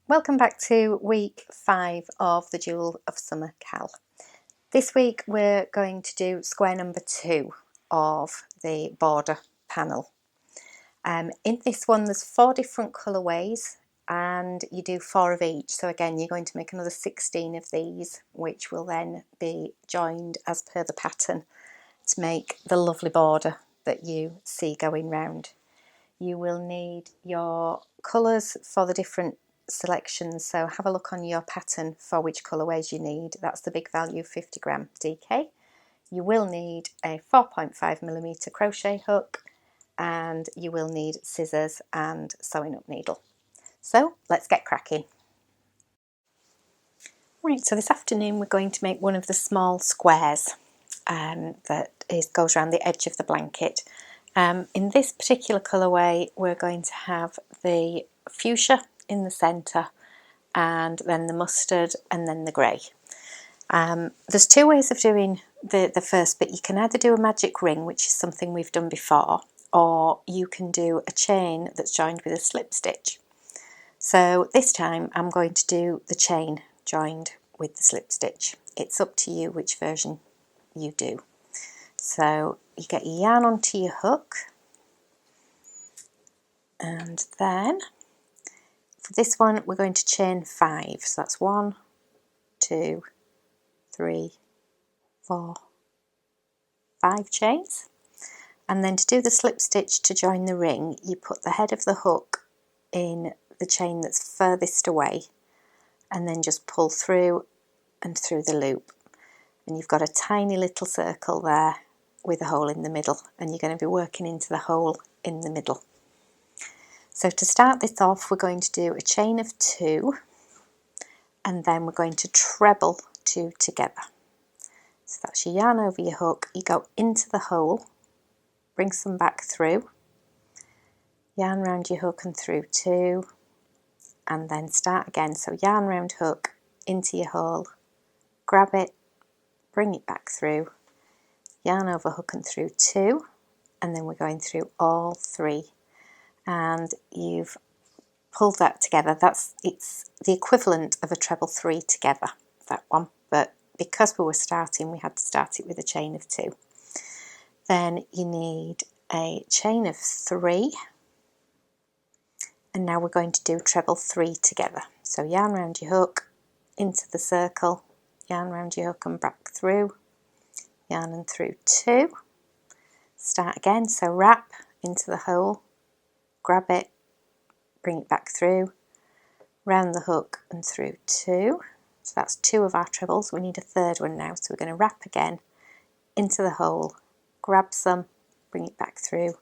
Welcome back to week 5 of the Jewel of Summer Cal. This week we're going to do square number 2 of the border panel. In this one there's 4 different colourways and you do 4 of each. So again you're going to make another 16 of these, which will then be joined as per the pattern to make the lovely border that you see going round. You will need your colours for the different selections, so have a look on your pattern for which colourways you need. That's the big value 50 gram DK. You will need a 4.5mm crochet hook and you will need scissors and sewing up needle. So let's get cracking. Right, so this afternoon we're going to make one of the small squares that goes around the edge of the blanket. In this particular colourway we're going to have the fuchsia in the centre and then the mustard and then the grey. There's 2 ways of doing the first bit. You can either do a magic ring, which is something we've done before, or you can do a chain that's joined with a slip stitch. So this time I'm going to do the chain joined with the slip stitch. It's up to you which version you do. So you get your yarn onto your hook, and then for this one we're going to chain 5. So that's 1, 2, 3, 4, 5 chains. And then to do the slip stitch to join the ring, you put the head of the hook in the chain that's furthest away and then just pull through and through the loop. And you've got a tiny little circle there with a hole in the middle, and you're going to be working into the hole in the middle. So to start this off we're going to do a chain of 2 and then we're going to treble 2 together. So that's your yarn over your hook, you go into the hole, bring some back through, yarn round your hook and through 2, and then start again. So yarn round hook, into your hole, grab it, bring it back through, yarn over hook and through 2, and then we're going through all 3. And you've pulled that together. It's the equivalent of a treble 3 together, that one, but because we were starting we had to start it with a chain of 2. Then you need a chain of 3, and now we're going to do treble 3 together. So yarn round your hook, into the circle, yarn round your hook and back through, yarn and through 2, start again. So wrap into the hole, grab it, bring it back through, round the hook and through 2. So that's 2 of our trebles. We need a third one now, so we're going to wrap again, into the hole, grab some, bring it back through,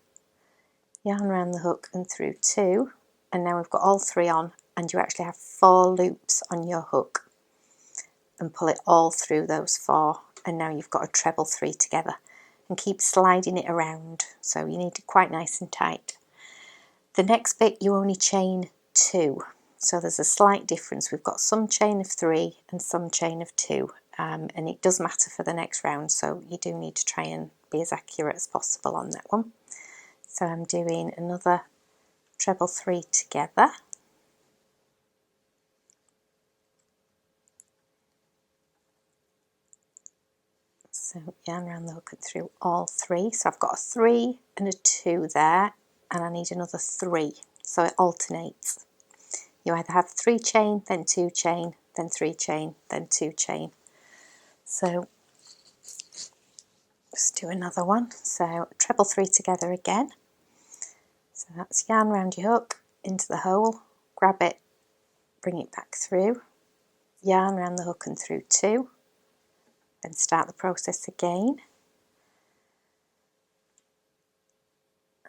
yarn around the hook and through 2, and now we've got all 3 on, and you actually have 4 loops on your hook, and pull it all through those 4, and now you've got a treble 3 together, and keep sliding it around, so you need it quite nice and tight. The next bit you only chain 2, so there's a slight difference. We've got some chain of 3 and some chain of 2, and it does matter for the next round, so you do need to try and be as accurate as possible on that one. So I'm doing another treble 3 together. So yarn around the hook and through all 3. So I've got a 3 and a 2 there, and I need another 3, so it alternates. You either have 3 chain, then 2 chain, then 3 chain, then 2 chain. So let's do another one. So treble 3 together again. So that's yarn around your hook, into the hole, grab it, bring it back through, yarn around the hook and through 2, then start the process again.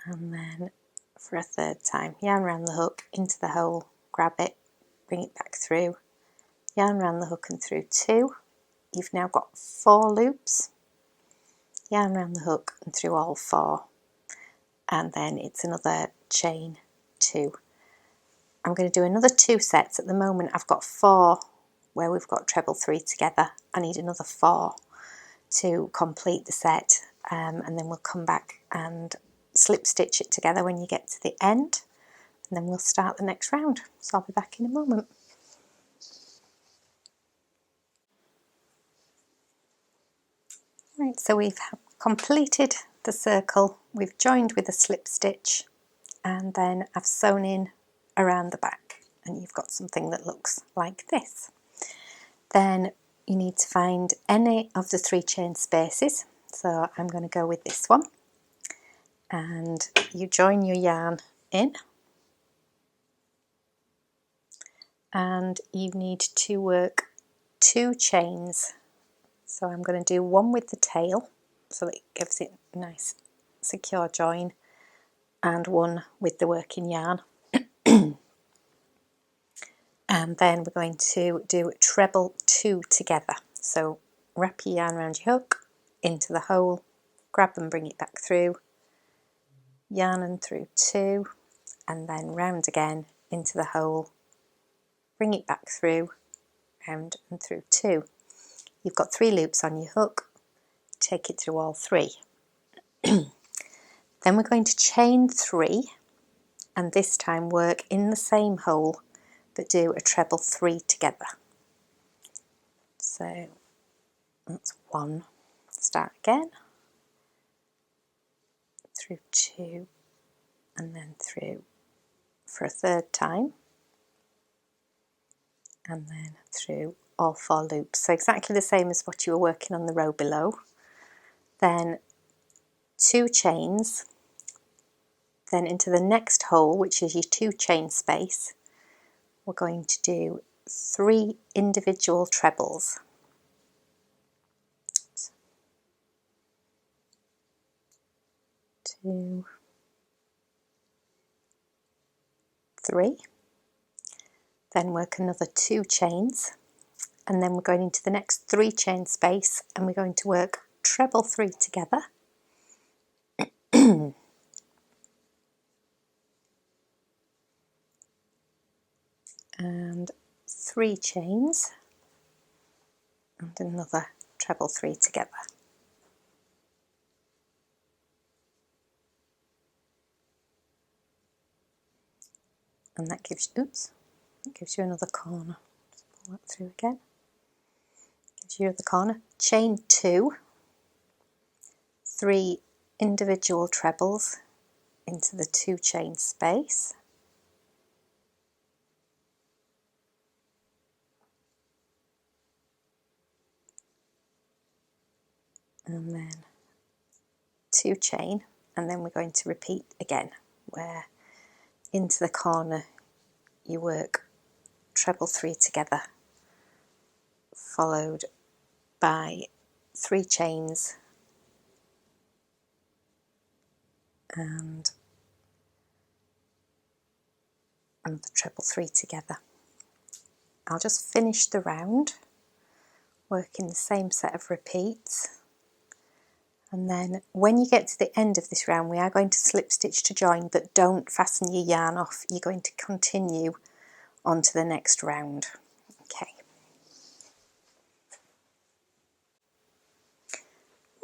And then for a third time, yarn around the hook, into the hole, grab it, bring it back through, yarn around the hook and through 2. You've now got 4 loops, yarn around the hook and through all 4, and then it's another chain 2. I'm going to do another 2 sets. At the moment I've got 4 where we've got treble 3 together. I need another 4 to complete the set, and then we'll come back and slip stitch it together when you get to the end, and then we'll start the next round. So I'll be back in a moment. Right, so we've completed the circle, we've joined with a slip stitch, and then I've sewn in around the back, and you've got something that looks like this. Then you need to find any of the 3 chain spaces, so I'm going to go with this one, and you join your yarn in, and you need to work 2 chains. So I'm going to do one with the tail, so that it gives it a nice secure join, and one with the working yarn. And then we're going to do treble 2 together. So wrap your yarn around your hook, into the hole, grab and bring it back through, yarn and through 2, and then round again into the hole, bring it back through, round and through 2. You've got 3 loops on your hook, take it through all 3. Then we're going to chain 3, and this time work in the same hole but do a treble 3 together. So that's 1, start again, through 2, and then through for a 3rd time, and then through all 4 loops. So exactly the same as what you were working on the row below. Then 2 chains, then into the next hole, which is your 2 chain space, we're going to do 3 individual trebles. 2, 3. Then work another 2 chains, and then we're going into the next 3 chain space, and we're going to work treble 3 together. And 3 chains, and another treble 3 together. And that gives you another corner. Just pull that through again. Gives you the corner. Chain 2, 3 individual trebles into the 2 chain space. And then 2 chain, and then we're going to repeat again, where into the corner you work treble 3 together, followed by 3 chains and another treble 3 together. I'll just finish the round working the same set of repeats, and then when you get to the end of this round we are going to slip stitch to join, but don't fasten your yarn off, you're going to continue on to the next round. Okay.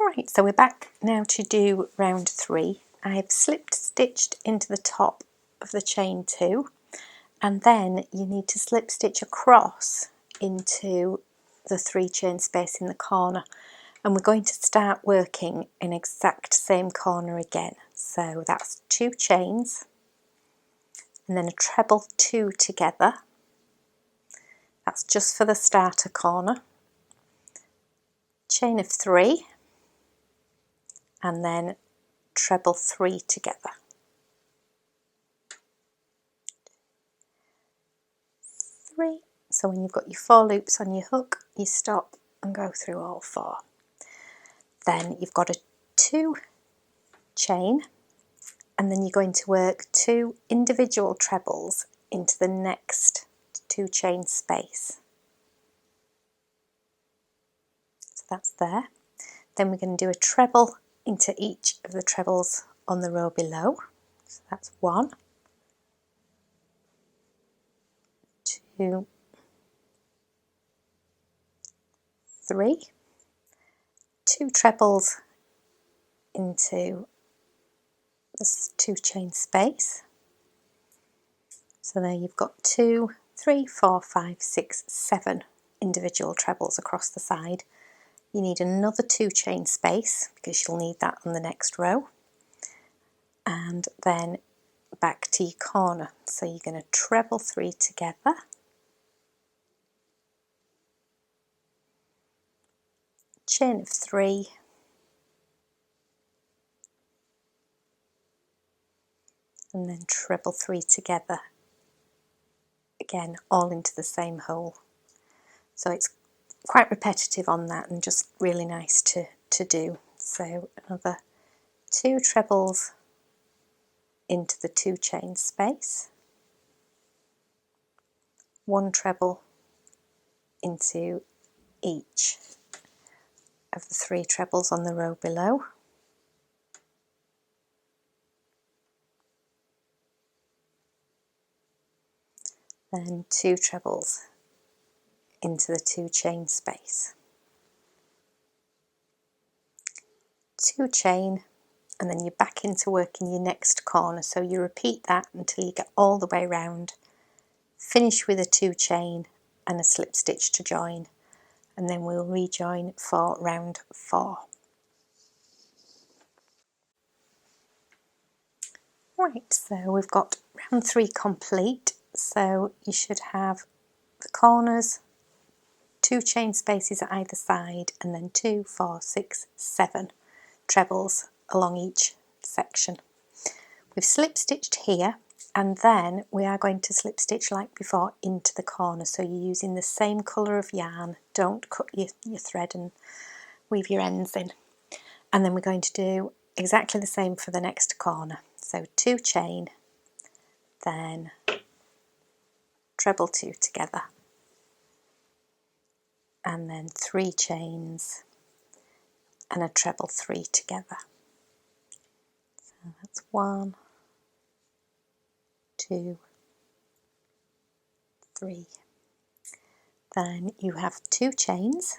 Right, so we're back now to do round 3. I've slipped stitched into the top of the chain 2, and then you need to slip stitch across into the 3 chain space in the corner, and we're going to start working in exact same corner again. So that's 2 chains and then a treble 2 together. That's just for the starter corner. Chain of 3 and then treble 3 together. 3. So when you've got your 4 loops on your hook, you stop and go through all 4. Then you've got a 2 chain, and then you're going to work 2 individual trebles into the next 2 chain space. So that's there. Then we're going to do a treble into each of the trebles on the row below. So that's 1, 2, 3, 2 trebles into this 2 chain space. So there you've got 2, 3, 4, 5, 6, 7 individual trebles across the side. You need another 2 chain space because you'll need that on the next row, and then back to your corner. So you're going to treble 3 together, chain of 3, and then treble 3 together, again all into the same hole. So it's quite repetitive on that and just really nice to do. So another 2 trebles into the 2 chain space, 1 treble into each of the 3 trebles on the row below, then 2 trebles into the 2 chain space, 2 chain, and then you're back into working your next corner. So you repeat that until you get all the way around, finish with a 2 chain and a slip stitch to join, and then we'll rejoin for round 4. Right, so we've got round 3 complete, so you should have the corners, 2 chain spaces at either side, and then 2, 4, 6, 7 trebles along each section. We've slip stitched here, and then we are going to slip stitch like before into the corner. So you're using the same colour of yarn, don't cut your thread and weave your ends in. And then we're going to do exactly the same for the next corner. So 2 chain, then treble 2 together, and then 3 chains and a treble 3 together. So that's 1, 2, 3. Then you have 2 chains.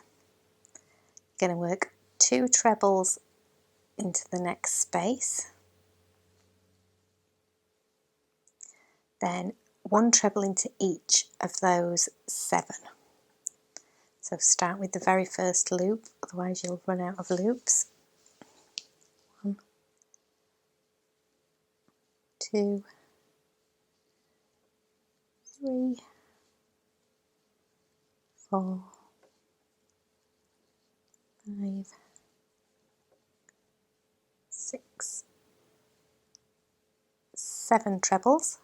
You're going to work 2 trebles into the next space, then 1 treble into each of those 7. So start with the very first loop, otherwise you'll run out of loops. 1, 2, 3, 4, 5, 6, 7 trebles,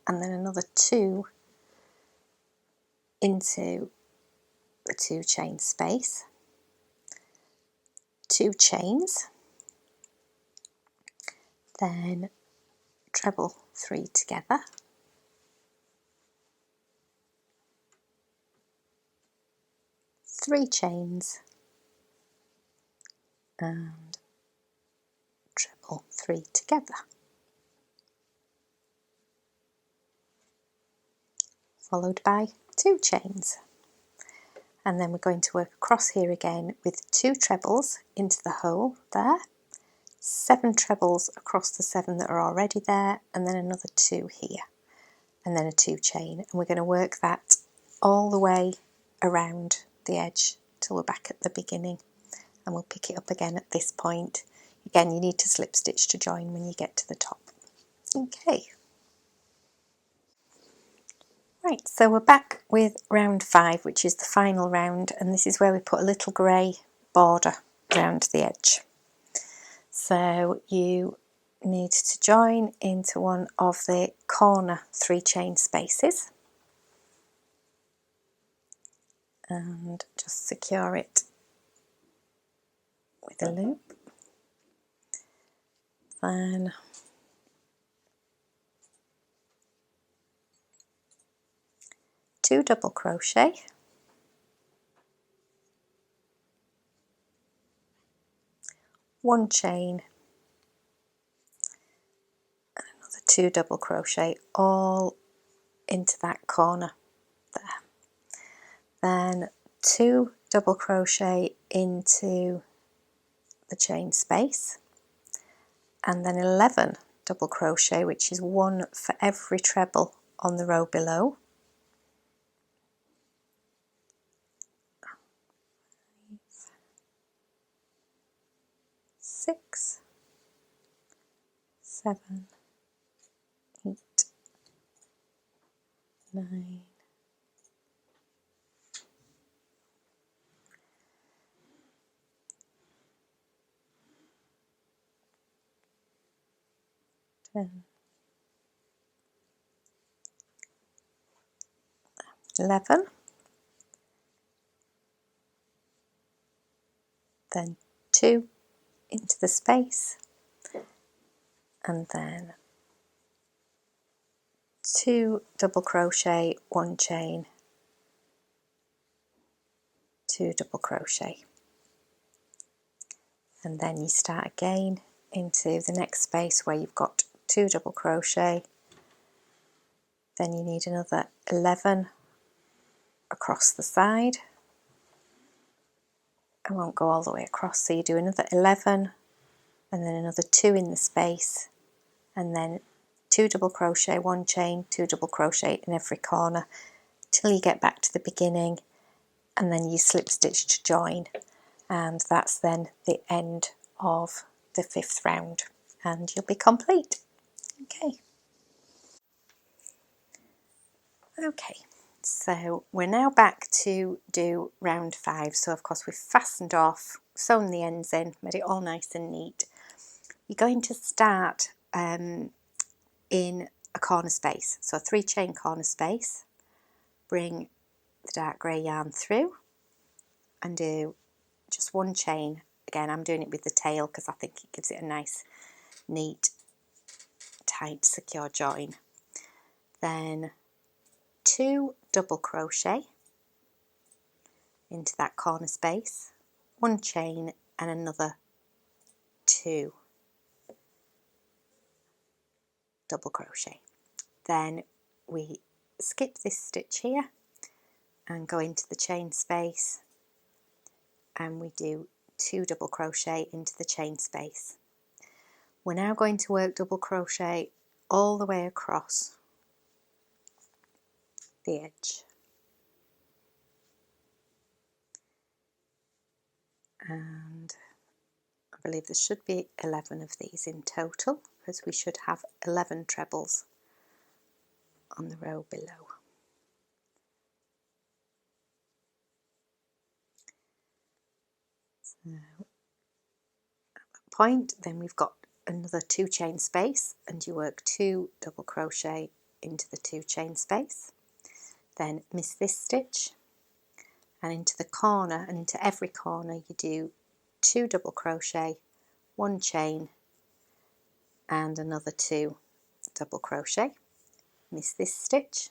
and then another 2 into the 2 chain space, 2 chains, then treble 3 together, 3 chains, and treble 3 together, followed by 2 chains. And then we're going to work across here again with 2 trebles into the hole there, 7 trebles across the 7 that are already there, and then another 2 here, and then a 2 chain. And we're going to work that all the way around the edge till we're back at the beginning, and we'll pick it up again at this point. Again, you need to slip stitch to join when you get to the top. Okay. Right, so we're back with round 5, which is the final round, and this is where we put a little grey border around the edge. So you need to join into one of the corner 3 chain spaces and just secure it with a loop. Then two double crochet, one chain, and another 2 double crochet all into that corner there. Then 2 double crochet into the chain space, and then 11 double crochet, which is 1 for every treble on the row below. 7, 8, 9, 10, 11, then 2 into the space, and then 2 double crochet, 1 chain, 2 double crochet, and then you start again into the next space where you've got 2 double crochet, then you need another 11 across the side. I won't go all the way across, so you do another 11 and then another 2 in the space, and then 2 double crochet, 1 chain, 2 double crochet in every corner till you get back to the beginning, and then you slip stitch to join, and that's then the end of the 5th round, and you'll be complete. Okay, so we're now back to do round 5. So of course we've fastened off, sewn the ends in, made it all nice and neat. You're going to start in a corner space, so a 3 chain corner space. Bring the dark grey yarn through and do just 1 chain. Again, I'm doing it with the tail because I think it gives it a nice, neat, tight, secure join. Then 2 double crochet into that corner space, 1 chain and another 2 double crochet. Then we skip this stitch here and go into the chain space, and we do 2 double crochet into the chain space. We're now going to work double crochet all the way across the edge, and I believe there should be 11 of these in total, because we should have 11 trebles on the row below. So at that point, then we've got another 2 chain space, and you work 2 double crochet into the 2 chain space, then miss this stitch, and into the corner, and into every corner you do 2 double crochet, 1 chain and another 2 double crochet, miss this stitch,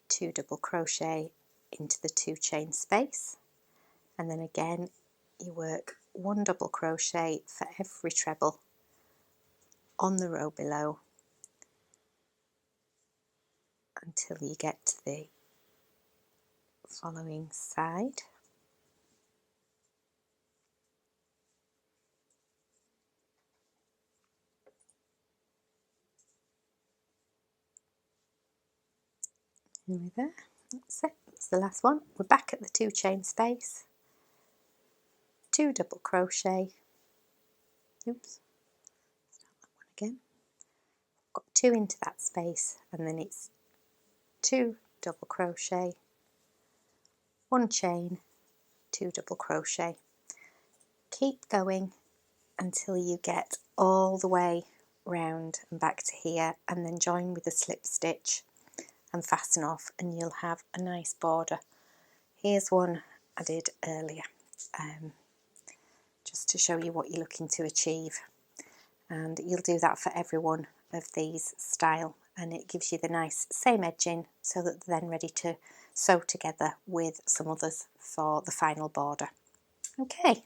2 double crochet into the 2 chain space, and then again you work 1 double crochet for every treble on the row below until you get to the following side. Nearly there. That's it. That's the last one. We're back at the 2 chain space, 2 double crochet. Oops. Start that one again. Got 2 into that space, and then it's 2 double crochet, 1 chain, 2 double crochet. Keep going until you get all the way round and back to here, and then join with a slip stitch and fasten off, and you'll have a nice border. Here's one I did earlier, just to show you what you're looking to achieve, and you'll do that for every one of these style, and it gives you the nice same edging so that they're then ready to sew together with some others for the final border. Okay,